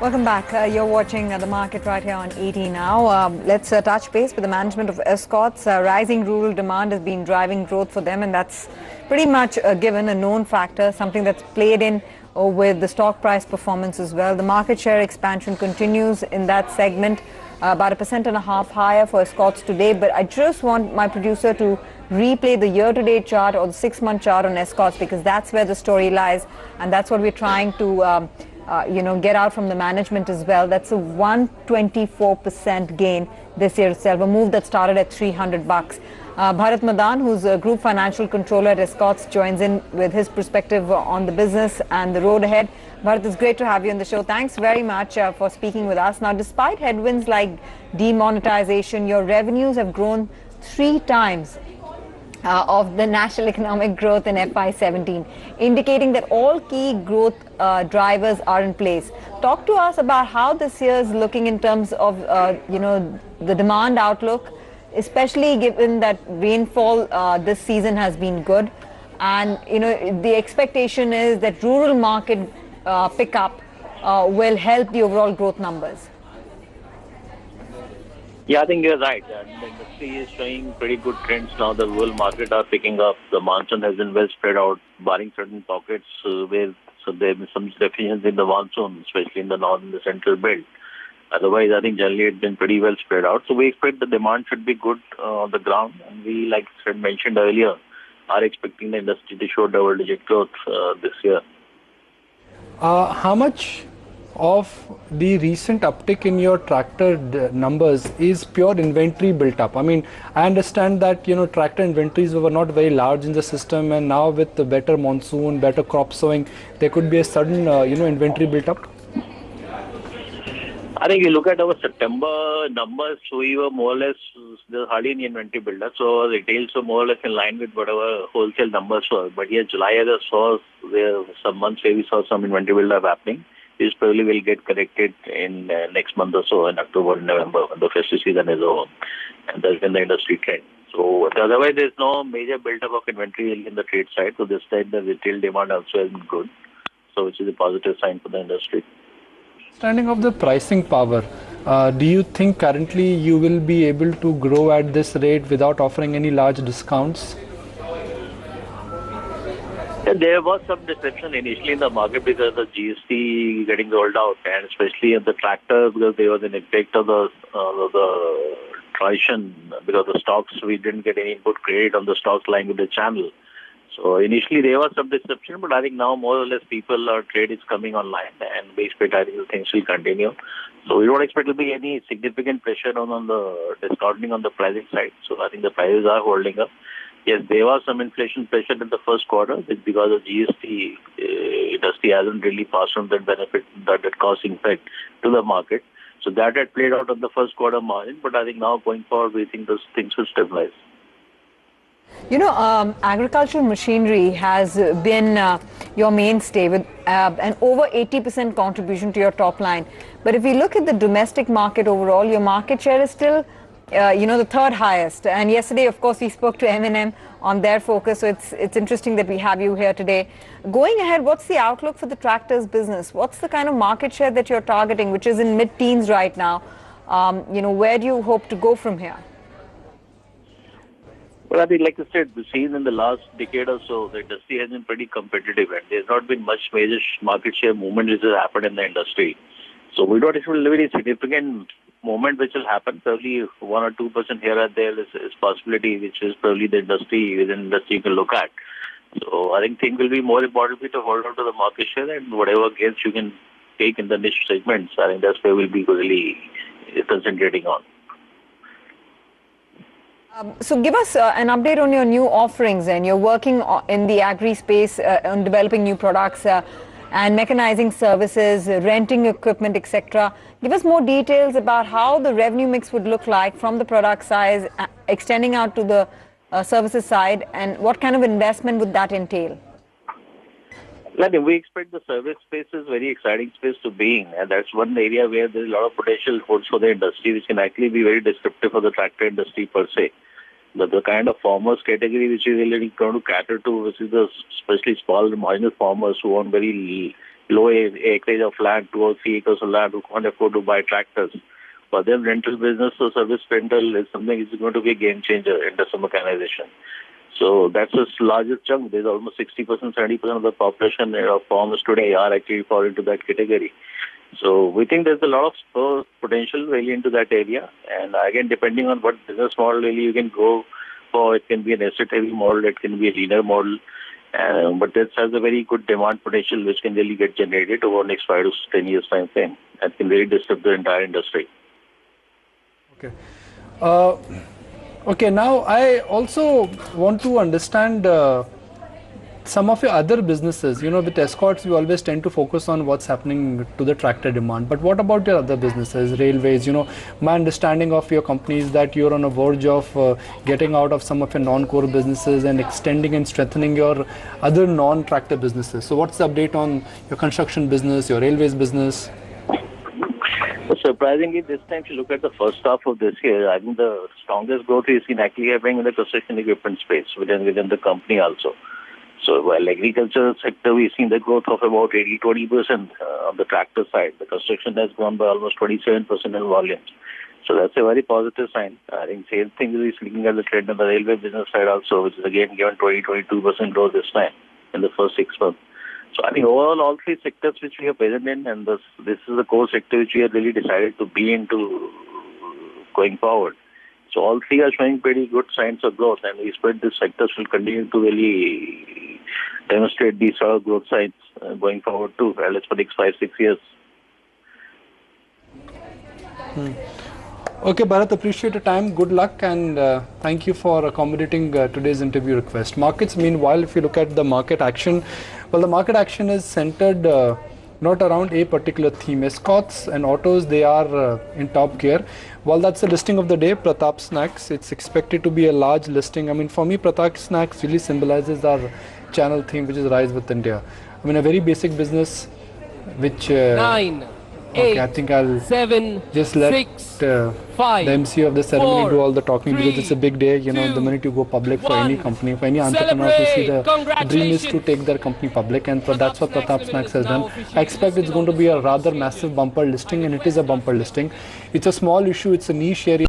Welcome back. You're watching the market right here on EtNow. Let's touch base with the management of Escorts. Rising rural demand has been driving growth for them, and that's pretty much a given, a known factor, something that's played in with the stock price performance as well. The market share expansion continues in that segment, about 1.5% higher for Escorts today. But I just want my producer to replay the year-to-date chart or the 6-month chart on Escorts, because that's where the story lies, and that's what we're trying to get out from the management as well. That's a 124% gain this year itself, a move that started at $300. Bharat Madan, who's a group financial controller at Escorts, joins in with his perspective on the business and the road ahead. Bharat, it's great to have you on the show. Thanks very much for speaking with us. Now, despite headwinds like demonetization, your revenues have grown 3 times of the national economic growth in FY17, indicating that all key growth drivers are in place. Talk to us about how this year is looking in terms of, the demand outlook, especially given that rainfall this season has been good. And, the expectation is that rural market pickup will help the overall growth numbers. Yeah, I think you're right. The industry is showing pretty good trends now. The rural market are picking up. The monsoon has been well spread out, barring certain pockets where there is some deficiency in the monsoon, especially in the north and the central belt. Otherwise, I think generally it's been pretty well spread out. So we expect the demand should be good on the ground. And we, like I mentioned earlier, are expecting the industry to show double-digit growth this year. How much of the recent uptick in your tractor numbers is pure inventory built up? I mean, I understand that, tractor inventories were not very large in the system, and now with the better monsoon, better crop sowing, there could be a sudden, inventory built up. I think you look at our September numbers, so we were more or less, there's hardly any inventory build-up. So retails were more or less in line with whatever wholesale numbers were. But here, July, I saw there some months where we saw some inventory build-up happening. This probably will get corrected in next month or so, in October and November, when the festive season is over. And that's been the industry trend. So otherwise, there's no major build-up of inventory in the trade side. So this time, the retail demand also has been good. So which is a positive sign for the industry. Standing of the pricing power, do you think currently you will be able to grow at this rate without offering any large discounts? There was some disruption initially in the market because of GST getting rolled out, and especially in the tractors, because there was an effect of the transition because the stocks, we didn't get any input credit on the stocks lying with the channel. So initially there was some disruption, but I think now more or less trade is coming online, and we expect I think the things will continue. So we don't expect to be any significant pressure on the discounting on the pricing side. So I think the prices are holding up. Yes, there was some inflation pressure in the first quarter because of GST. Industry hasn't really passed on that benefit, that cost impact to the market. So that had played out on the first quarter margin, but I think now going forward, we think those things will stabilize. Agricultural machinery has been your mainstay with an over 80% contribution to your top line. But if we look at the domestic market overall, your market share is still, the third highest. And yesterday, of course, we spoke to M&M on their focus. So it's interesting that we have you here today. Going ahead, what's the outlook for the tractors business? What's the kind of market share that you're targeting, which is in mid-teens right now? Where do you hope to go from here? Well, I think, like I said, we've seen in the last decade or so, the industry has been pretty competitive, and there's not been much major market share movement which has happened in the industry. So we don't expect a very significant movement which will happen. Probably 1 or 2% here and there is possibility, which is probably the industry, within the industry you can look at. So I think will be more importantly to hold on to the market share, and whatever gains you can take in the niche segments, I think that's where we'll be really concentrating on. So give us an update on your new offerings, and you're working in the agri space on developing new products and mechanizing services, renting equipment, etc. Give us more details about how the revenue mix would look like from the product side, extending out to the services side, and what kind of investment would that entail? We expect the service space is very exciting space to be in, and that's one area where there's a lot of potential holds for the industry, which can actually be very disruptive for the tractor industry per se. The kind of farmers category which is really going to cater to, which is the especially small and minor farmers who own very low acreage of land, 2 or 3 acres of land, who can't afford to buy tractors. For them, rental business or service rental is something which is going to be a game changer in industrial mechanization. So that's the largest chunk. There's almost 60%, 70% of the population of farmers today are actually fall into that category. So we think there's a lot of potential really into that area. And again, depending on what business model really you can go for, it can be an asset-heavy model, it can be a leaner model. But this has a very good demand potential which can really get generated over the next 5 to 10 years time frame and can really disrupt the entire industry. Okay. Okay, now I also want to understand some of your other businesses. You know, with Escorts, you always tend to focus on what's happening to the tractor demand. But what about your other businesses, railways? You know, my understanding of your company is that you're on a verge of getting out of some of your non-core businesses and extending and strengthening your other non-tractor businesses. So what's the update on your construction business, your railways business? Surprisingly, this time, if you look at the first half of this year, I think the strongest growth we've seen actually happening in the construction equipment space within the company also. So while agriculture sector, we've seen the growth of about 20% on the tractor side. The construction has grown by almost 27% in volumes. So that's a very positive sign. I think same thing is looking at the trend on the railway business side also, which is again given 22% growth this time in the first 6 months. So I think overall, all three sectors which we are present in, and this is the core sector which we have really decided to be into going forward. So all three are showing pretty good signs of growth, and we expect these sectors will continue to really demonstrate these sort of growth signs going forward too, at least for the next 5-6 years. Okay, Bharat, appreciate your time. Good luck, and thank you for accommodating today's interview request. Markets, meanwhile, if you look at the market action, well, the market action is centered not around a particular theme. Escorts and autos, they are in top gear. Well, that's the listing of the day, Pratap Snacks. It's expected to be a large listing. I mean, for me, Pratap Snacks really symbolizes our channel theme, which is Rise with India. I mean, a very basic business, which... 9, 8, I think I'll 7, just let 6, 5, the MC of the ceremony 4, do all the talking, 3, because it's a big day. You know, 2, the minute you go public for any 1. company, for any entrepreneur to see, the dream is to Congratulations. take their company public, and that's what Pratap Snacks has done. I expect it's going to be a rather massive bumper listing, and it is a bumper listing. It's a small issue, it's a niche area.